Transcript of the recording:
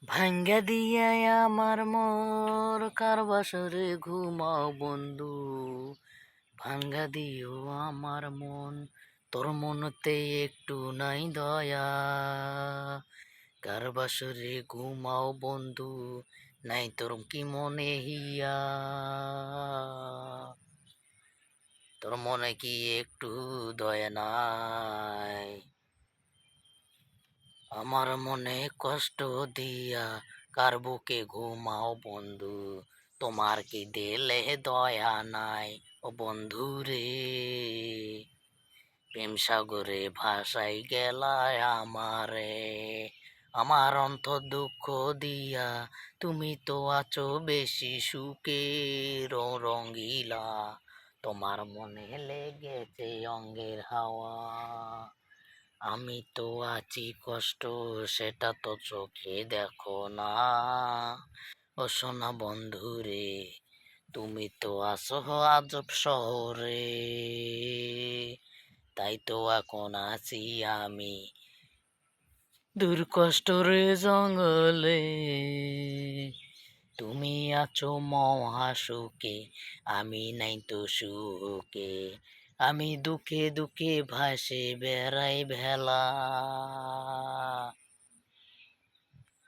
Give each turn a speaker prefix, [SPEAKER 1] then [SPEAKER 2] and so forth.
[SPEAKER 1] ভাঙ্গা দিয়া আমার মোর কার বাসরে ঘুমাও বন্ধু, ভাঙ্গা দিও আমার মন, তোর মনতে একটু নাই দয়া। কার বাসরে ঘুমাও বন্ধু, নাই তোর কি মনে হিয়া, তোর মনে কি একটু দয়া নাই? আমার মনে কষ্ট দিয়া কার বুকে ঘুমাও বন্ধু, তোমার কি দিলে দয়া নাই? ও বন্ধু রে, প্রেম সাগরে ভাসাই গেলায় আমারে, আমার অন্তর দুঃখ দিয়া তুমি তো আছো বেশি সুখে। রঙ্গিলা তোমার মনে লেগেছে অঙ্গের হাওয়া, আমি তো আছি কষ্ট সেটা তো চোখে দেখো না। ও সোনা বন্ধু রে, তুমি তো আছো আজব শহরে, তাই তো এখন আছি আমি দূর কষ্টরে জঙ্গলে। তুমি আছো মহাসুখে, আমি নাই তো সুখে, আমি দুঃখে দুঃখে ভাসে বেড়াই ভেলা।